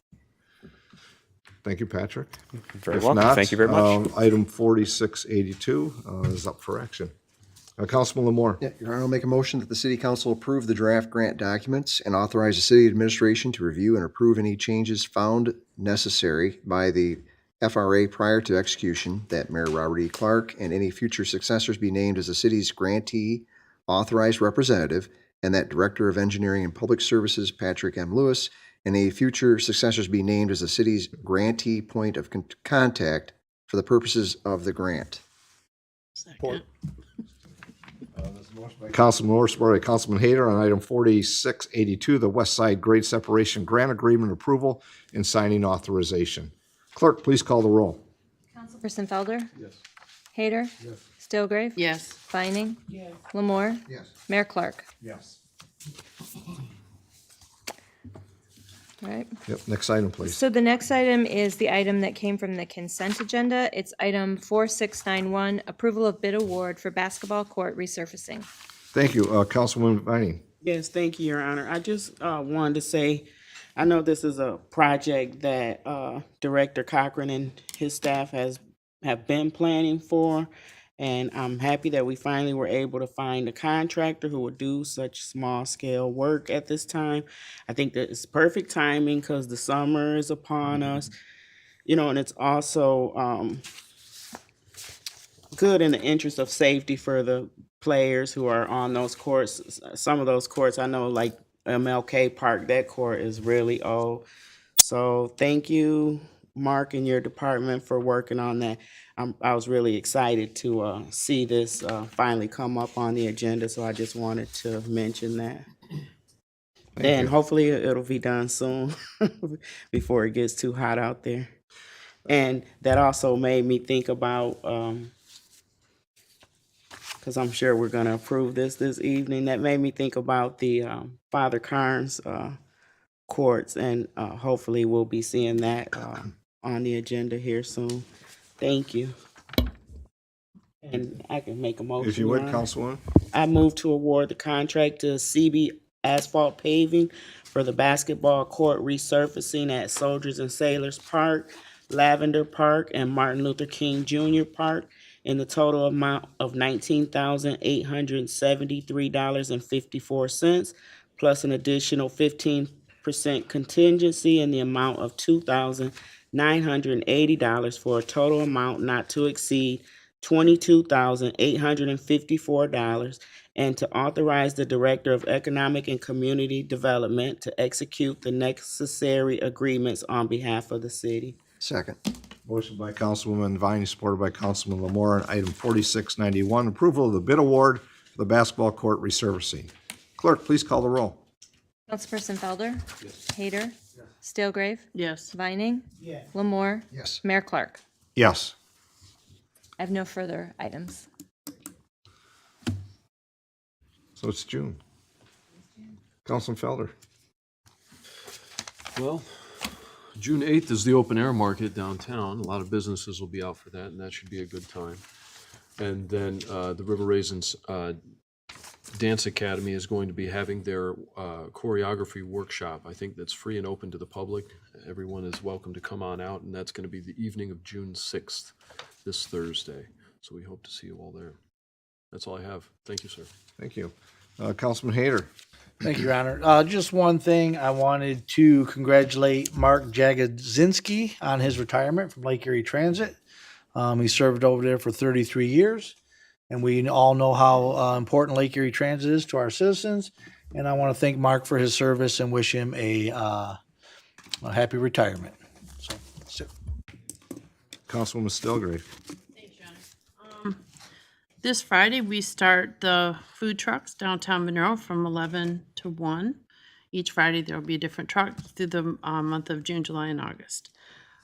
Thank you, Patrick. Very If welcome. not, Thank you very much. Item 4682 is up for action. Councilman Lamore. Yeah, Your Honor, I'll make a motion that the city council approve the draft grant documents and authorize the city administration to review and approve any changes found necessary by the FRA prior to execution, that Mayor Robert E. Clark and any future successors be named as the city's grantee authorized representative, and that Director of Engineering and Public Services Patrick M. Lewis and any future successors be named as the city's grantee point of contact for the purposes of the grant. Second. Councilman Moore, supported by Councilman Hayter on item 4682, the West Side Grade Separation Grant Agreement Approval and Signing Authorization. Clerk, please call the roll. Councilperson Felder? Yes. Hayter? Yes. Stillgrave? Yes. Vining? Yes. Lamore? Yes. Mayor Clark? Yes. All right. Yep, next item, please. So the next item is the item that came from the consent agenda. It's item 4691, approval of bid award for basketball court resurfacing. Thank you. Councilwoman Vining. Yes, thank you, Your Honor. I just wanted to say, I know this is a project that Director Cochran and his staff have been planning for, and I'm happy that we finally were able to find a contractor who would do such small-scale work at this time. I think that it's perfect timing because the summer is upon us, you know, and it's also good in the interest of safety for the players who are on those courts. Some of those courts, I know, like MLK Park, that court is really old. So thank you, Mark, and your department for working on that. I was really excited to see this finally come up on the agenda, so I just wanted to mention that. And hopefully it'll be done soon before it gets too hot out there. And that also made me think about, because I'm sure we're going to approve this evening, that made me think about the Father Carnes courts, and hopefully we'll be seeing that on the agenda here soon. Thank you. And I can make a motion. If you would, Your Honor. Councilwoman. I move to award the contract to CB Asphalt Paving for the basketball court resurfacing at Soldiers and Sailors Park, Lavender Park, and Martin Luther King Jr. Park in the total amount of $19,873.54, plus an additional 15% contingency in the amount of $2,980 for a total amount not to exceed $22,854, and to authorize the Director of Economic and Community Development to execute the necessary agreements on behalf of the city. Second. Motion by Councilwoman Vining, supported by Councilman Lamore on item 4691, approval of the bid award for the basketball court resurfacing. Clerk, please call the roll. Councilperson Felder? Hader? Stilgrave? Yes. Vining? Yes. Lamore? Yes. Mayor Clark? Yes. I have no further items. So it's June. Councilman Felder. Well, June 8th is the open air market downtown. A lot of businesses will be out for that, and that should be a good time. And then the River Raisins Dance Academy is going to be having their choreography workshop. I think that's free and open to the public. Everyone is welcome to come on out, and that's going to be the evening of June 6th, this Thursday. So we hope to see you all there. That's all I have. Thank you, sir. Thank you. Councilman Hader. Thank you, Your Honor. Just one thing, I wanted to congratulate Mark Jagodzinski on his retirement from Lake Erie Transit. He served over there for 33 years, and we all know how important Lake Erie Transit is to our citizens. And I want to thank Mark for his service and wish him a happy retirement. So, that's it. Councilwoman Stilgrave. This Friday, we start the food trucks downtown Monroe from 11 to 1. Each Friday, there will be a different truck through the month of June, July, and August.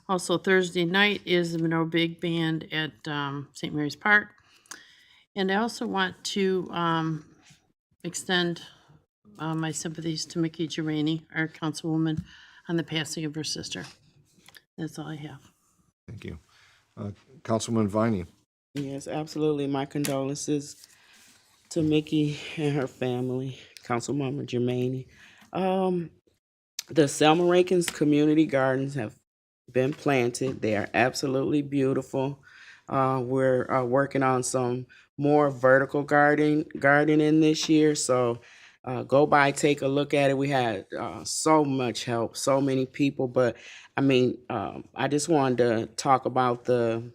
Also, Thursday night is the Monroe Big Band at St. Mary's Park. And I also want to extend my sympathies to Mickey Gerani, our councilwoman, on the passing of her sister. That's all I have. Thank you. Councilwoman Vining. Yes, absolutely. My condolences to Mickey and her family, Councilmember Jermaine. The Selma Rankins Community Gardens have been planted. They are absolutely beautiful. We're working on some more vertical gardening this year. So go by, take a look at it. We had so much help, so many people. But I mean, I just wanted to talk about the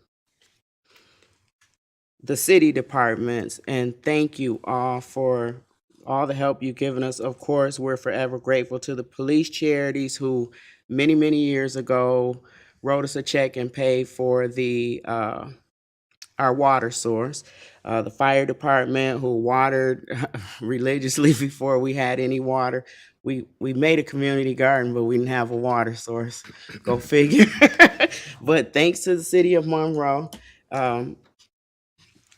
city departments and thank you all for all the help you've given us. Of course, we're forever grateful to the police charities who many, many years ago wrote us a check and paid for the our water source. The fire department who watered religiously before we had any water. We made a community garden, but we didn't have a water source. Go figure. But thanks to the city of Monroe,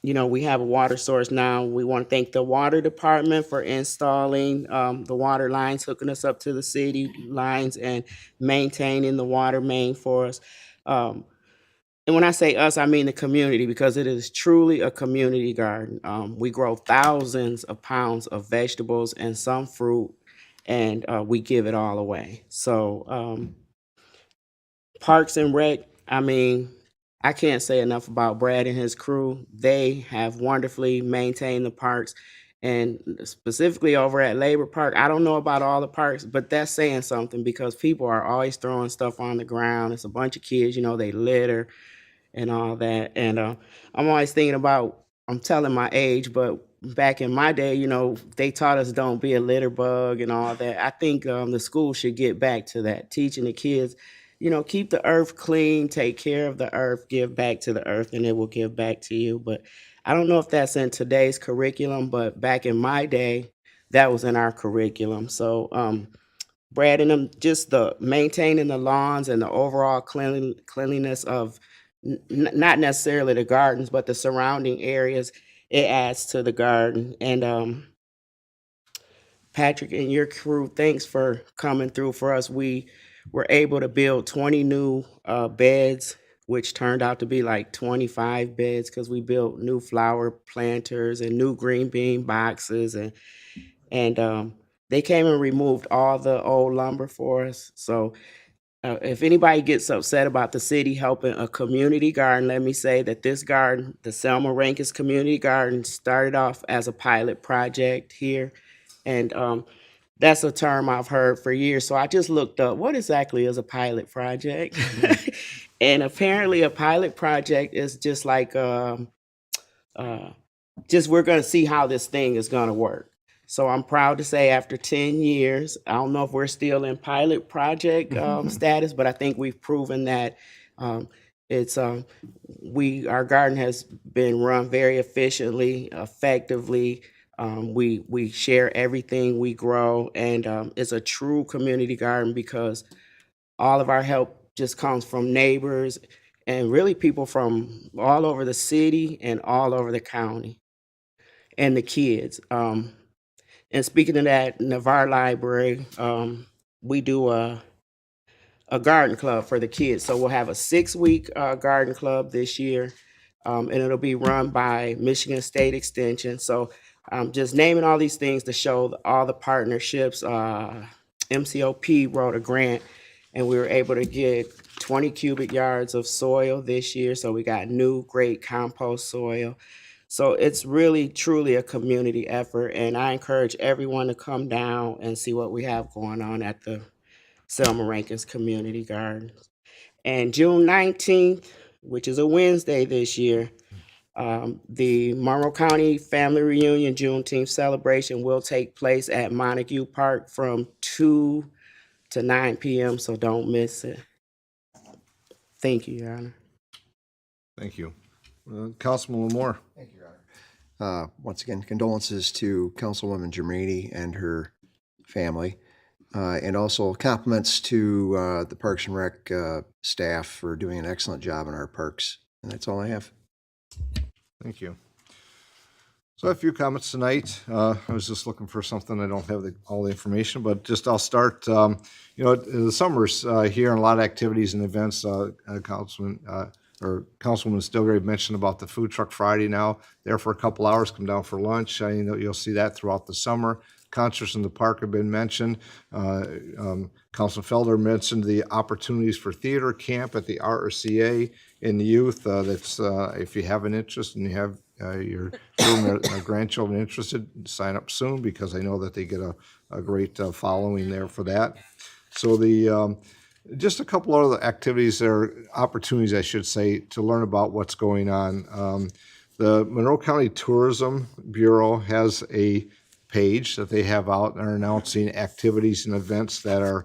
we have a water source now. We want to thank the water department for installing the water lines, hooking us up to the city lines, and maintaining the water main for us. And when I say us, I mean the community, because it is truly a community garden. We grow thousands of pounds of vegetables and some fruit, and we give it all away. So Parks and Rec, I mean, I can't say enough about Brad and his crew. They have wonderfully maintained the parks, and specifically over at Labor Park. I don't know about all the parks, but that's saying something, because people are always throwing stuff on the ground. It's a bunch of kids, they litter and all that. And I'm always thinking about, I'm telling my age, but back in my day, they taught us don't be a litter bug and all that. I think the school should get back to that, teaching the kids, keep the earth clean, take care of the earth, give back to the earth, and it will give back to you. But I don't know if that's in today's curriculum, but back in my day, that was in our curriculum. So Brad and them, just the maintaining the lawns and the overall cleanliness of not necessarily the gardens, but the surrounding areas, it adds to the garden. And Patrick and your crew, thanks for coming through for us. We were able to build 20 new beds, which turned out to be like 25 beds, because we built new flower planters and new green bean boxes, and they came and removed all the old lumber for us. So if anybody gets upset about the city helping a community garden, let me say that this garden, the Selma Rankins Community Garden, started off as a pilot project here. And that's a term I've heard for years. So I just looked up, what exactly is a pilot project? And apparently a pilot project is just like, we're going to see how this thing is going to work. So I'm proud to say, after 10 years, I don't know if we're still in pilot project status, but I think we've proven that our garden has been run very efficiently, effectively. We share everything we grow, and it's a true community garden, because all of our help just comes from neighbors and really people from all over the city and all over the county, and the kids. And speaking of that, Navarre Library, we do a garden club for the kids. So we'll have a 6-week garden club this year, and it'll be run by Michigan State Extension. So just naming all these things to show all the partnerships. MCOP wrote a grant, and we were able to get 20 cubic yards of soil this year. So we got new, great compost soil. So it's really, truly a community effort, and I encourage everyone to come down and see what we have going on at the Selma Rankins Community Gardens. And June 19th, which is a Wednesday this year, the Monroe County Family Reunion Juneteenth celebration will take place at Montague Park from 2 to 9 p.m., so don't miss it. Thank you, Your Honor. Thank you. Councilman Lamore. Thank you, Your Honor. Once again, condolences to Councilwoman Germaine and her family, and also compliments to the Parks and Rec staff for doing an excellent job in our parks. And that's all I have. Thank you. So I have a few comments tonight. I was just looking for something. I don't have all the information, but just I'll start. The summer's here, and a lot of activities and events. Councilwoman Stilgrave mentioned about the Food Truck Friday now. There for a couple hours, come down for lunch. You'll see that throughout the summer. Concerts in the park have been mentioned. Councilman Felder mentioned the opportunities for theater camp at the RCA in the youth. That's if you have an interest and you have your children or grandchildren interested, sign up soon, because I know that they get a great following there for that. So just a couple of other activities or opportunities, I should say, to learn about what's going on. The Monroe County Tourism Bureau has a page that they have out and are announcing activities and events that are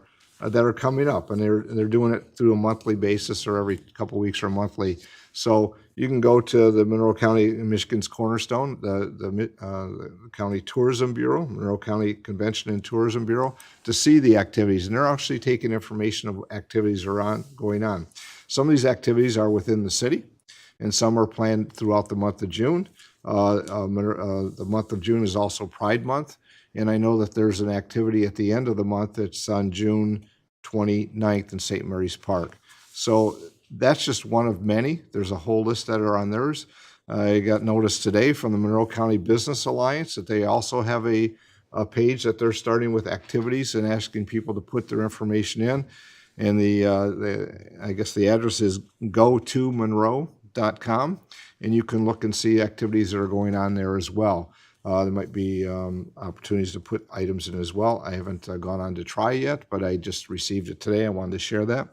coming up, and they're doing it through a monthly basis, or every couple of weeks or monthly. So you can go to the Monroe County, Michigan's Cornerstone, the County Tourism Bureau, Monroe County Convention and Tourism Bureau, to see the activities, and they're actually taking information of activities going on. Some of these activities are within the city, and some are planned throughout the month of June. The month of June is also Pride Month, and I know that there's an activity at the end of the month. It's on June 29th in St. Mary's Park. So that's just one of many. There's a whole list that are on theirs. I got notice today from the Monroe County Business Alliance that they also have a page that they're starting with activities and asking people to put their information in. And I guess the address is gotomonroe.com, and you can look and see activities that are going on there as well. There might be opportunities to put items in as well. I haven't gone on to try yet, but I just received it today. I wanted to share that.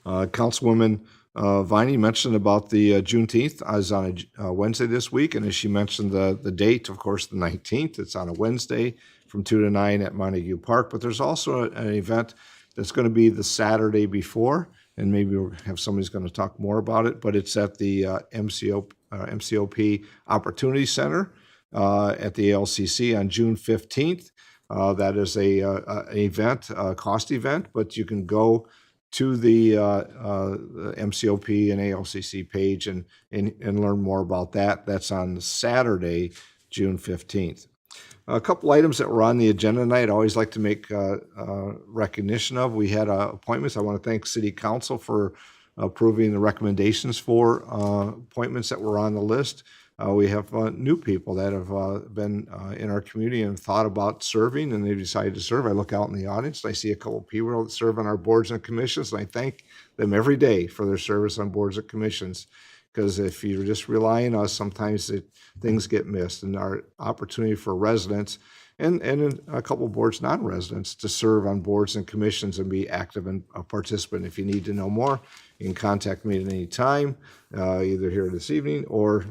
Councilwoman Viney mentioned about the Juneteenth. I was on a Wednesday this week, and as she mentioned the date, of course, the 19th. It's on a Wednesday from 2 to 9 at Montague Park. But there's also an event that's going to be the Saturday before, and maybe we'll have somebody's going to talk more about it. But it's at the MCOP Opportunity Center at the ALCC on June 15th. That is an event, a cost event, but you can go to the MCOP and ALCC page and learn more about that. That's on Saturday, June 15th. A couple items that were on the agenda tonight, I always like to make recognition of. We had appointments. I want to thank City Council for approving the recommendations for appointments that were on the list. We have new people that have been in our community and thought about serving, and they've decided to serve. I look out in the audience, and I see a couple of people that serve on our boards and commissions, and I thank them every day for their service on boards and commissions. Because if you're just relying on us, sometimes things get missed. And our opportunity for residents and a couple of boards, non-residents, to serve on boards and commissions and be active and a participant. If you need to know more, you can contact me at any time, either here this evening or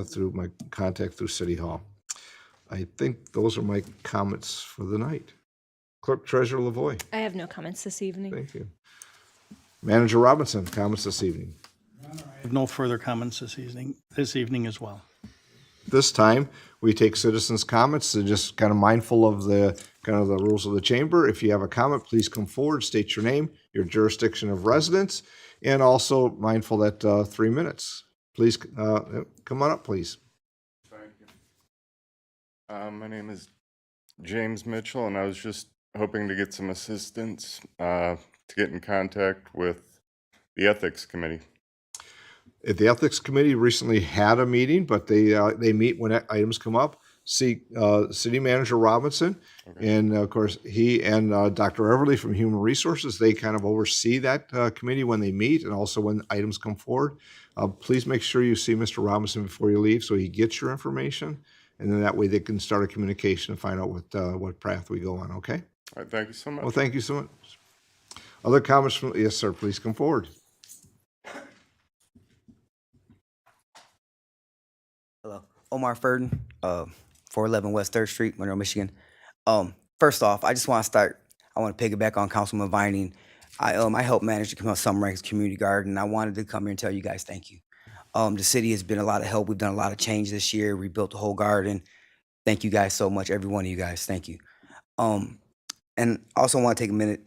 through my contact through City Hall. I think those are my comments for the night. Clerk Treasurer Lavoy. I have no comments this evening. Thank you. Manager Robinson, comments this evening. I have no further comments this evening as well. This time, we take citizens' comments, so just kind of mindful of the rules of the chamber. If you have a comment, please come forward, state your name, your jurisdiction of residence, and also mindful that 3 minutes. Please come on up, please. Thank you. My name is James Mitchell, and I was just hoping to get some assistance to get in contact with the Ethics Committee. The Ethics Committee recently had a meeting, but they meet when items come up. See City Manager Robinson, and of course he and Dr. Everly from Human Resources. They kind of oversee that committee when they meet, and also when items come forward. Please make sure you see Mr. Robinson before you leave, so he gets your information, and then that way they can start a communication and find out what path we go on. Okay. All right, thank you so much. Well, thank you so much. Other comments from? Yes, sir. Please come forward. Hello, Omar Furden, 411 West 3rd Street, Monroe, Michigan. First off, I just want to start. I want to piggyback on Councilman Vining. I helped manage the Summer Ranks Community Garden. I wanted to come here and tell you guys thank you. The city has been a lot of help. We've done a lot of change this year. We built the whole garden. Thank you guys so much, every one of you guys. Thank you. And I also want to take a minute.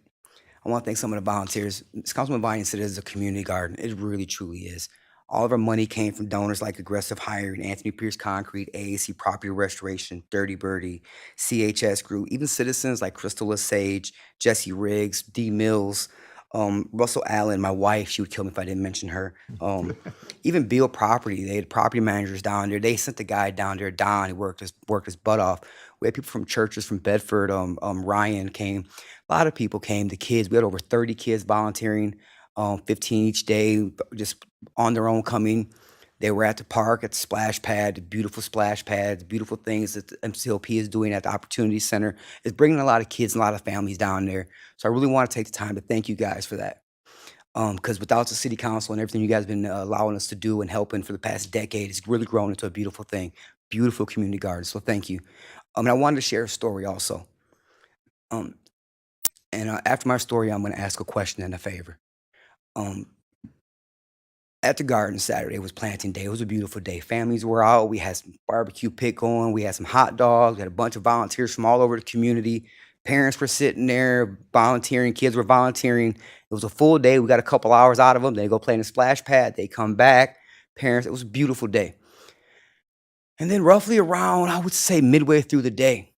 I want to thank some of the volunteers. Councilman Vining said it is a community garden. It really, truly is. All of our money came from donors like Aggressive Hiring, Anthony Pierce Concrete, AAC Property Restoration, Dirty Birdie, CHS Group, even citizens like Crystal Lesage, Jesse Riggs, D. Mills, Russell Allen, my wife, she would kill me if I didn't mention her. Even Beal Property, they had property managers down there. They sent the guy down there, Don, who worked his butt off. We had people from churches from Bedford, Ryan came. A lot of people came, the kids. We had over 30 kids volunteering. 15 each day, just on their own coming. They were at the park, at the splash pad, the beautiful splash pads, beautiful things that the MCOP is doing at the Opportunity Center. It's bringing a lot of kids and a lot of families down there. So I really want to take the time to thank you guys for that. Because without the city council and everything you guys have been allowing us to do and helping for the past decade, it's really grown into a beautiful thing, beautiful community garden. So thank you. And I wanted to share a story also. After my story, I'm going to ask a question and a favor. At the garden Saturday, it was planting day. It was a beautiful day. Families were out. We had some barbecue pit going. We had some hot dogs. We had a bunch of volunteers from all over the community. Parents were sitting there volunteering. Kids were volunteering. It was a full day. We got a couple hours out of them. They go play in the splash pad. They come back. Parents, it was a beautiful day. And then roughly around, I would say midway through the day,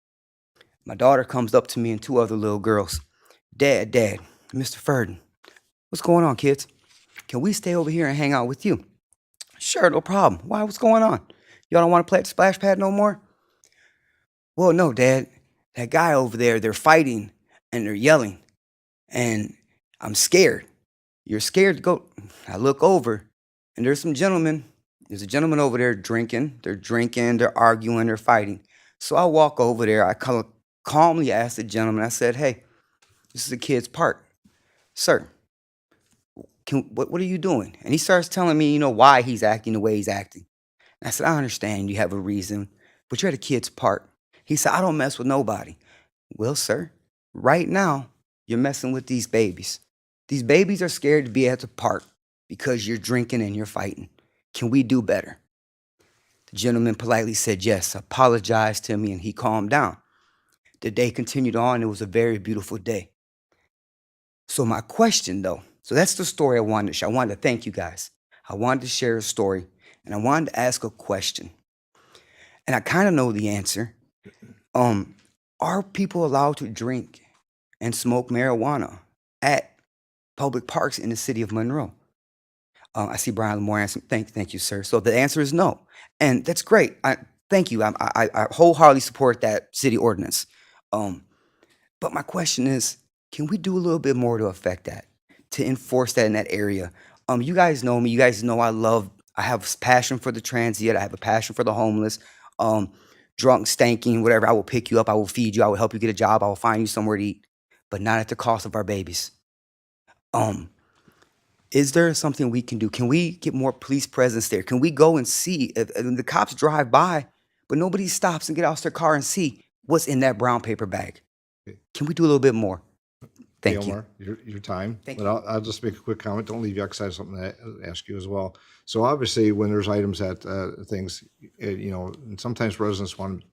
my daughter comes up to me and two other little girls. Dad, Mr. Furden, what's going on, kids? Can we stay over here and hang out with you? Sure, no problem. Why, what's going on? Y'all don't want to play at the splash pad no more? Well, no, Dad. That guy over there, they're fighting and they're yelling. And I'm scared. You're scared to go. I look over and there's some gentlemen. There's a gentleman over there drinking. They're drinking, they're arguing, they're fighting. So I walk over there. I calmly ask the gentleman, I said, hey, this is a kid's park. Sir, what are you doing? And he starts telling me, why he's acting the way he's acting. And I said, I understand you have a reason, but you're at a kid's park. He said, I don't mess with nobody. Well, sir, right now, you're messing with these babies. These babies are scared to be at the park because you're drinking and you're fighting. Can we do better? The gentleman politely said yes, apologized to me, and he calmed down. The day continued on. It was a very beautiful day. So my question, though, so that's the story I wanted to share. I wanted to thank you guys. I wanted to share a story, and I wanted to ask a question. And I kind of know the answer. Are people allowed to drink and smoke marijuana at public parks in the city of Monroe? I see Brian Lamore answering. Thank you, sir. So the answer is no, and that's great. Thank you. I wholeheartedly support that city ordinance. But my question is, can we do a little bit more to affect that, to enforce that in that area? You guys know me. You guys know I have passion for the transient. I have a passion for the homeless. Drunk, stanking, whatever. I will pick you up. I will feed you. I will help you get a job. I will find you somewhere to eat, but not at the cost of our babies. Is there something we can do? Can we get more police presence there? Can we go and see if the cops drive by, but nobody stops and get out their car and see what's in that brown paper bag? Can we do a little bit more? Thank you. Omar, your time. Thank But you. I'll just make a quick comment. Don't leave you because I have something to ask you as well. So obviously, when there's items at things, and sometimes residents want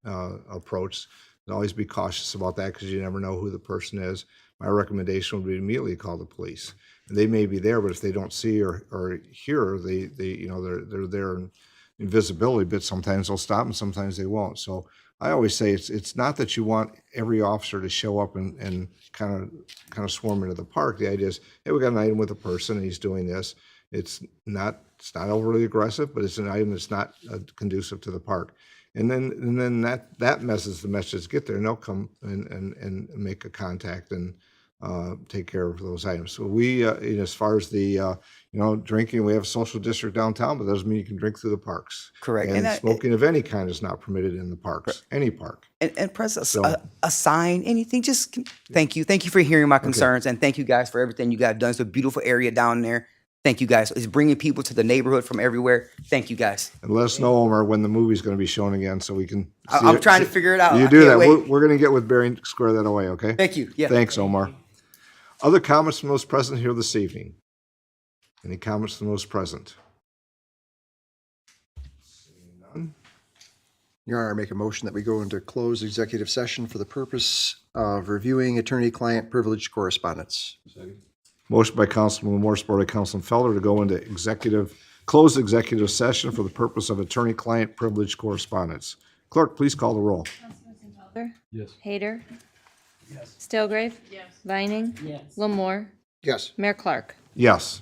approach, and always be cautious about that because you never know who the person is. My recommendation would be immediately call the police. And they may be there, but if they don't see or hear, they're there in invisibility. But sometimes they'll stop, and sometimes they won't. So I always say it's not that you want every officer to show up and kind of swarm into the park. The idea is, hey, we got an item with a person, and he's doing this. It's not overly aggressive, but it's an item that's not conducive to the park. And then that message, the message get there, and they'll come and make a contact and take care of those items. So we, as far as the drinking, we have a social district downtown, but that doesn't mean you can drink through the parks. Correct. And smoking of any kind is not permitted in the parks, any park. And press So- a sign, anything. Just thank you. Thank you for hearing my concerns, and thank you guys for everything you guys done. It's a beautiful area down there. Thank you guys. It's bringing people to the neighborhood from everywhere. Thank you guys. And let us know, Omar, when the movie's going to be shown again, so we can. I'm trying to figure it out. You I do can't that. wait. We're going to get with Barry and square that away. Okay. Thank you. Yeah. Thanks, Omar. Other comments from those present here this evening? Any comments from those present? Seeing none. Your Honor, I make a motion that we go into closed executive session for the purpose of reviewing attorney-client privilege correspondence. Motion by Councilman Moore, supported by Councilman Felder, to go into closed executive session for the purpose of attorney-client privilege correspondence. Clerk, please call the roll. Felder? Yes. Hayter? Yes. Stilgrave? Yes. Vining? Yes. Lamore? Yes. Mayor Clark? Yes.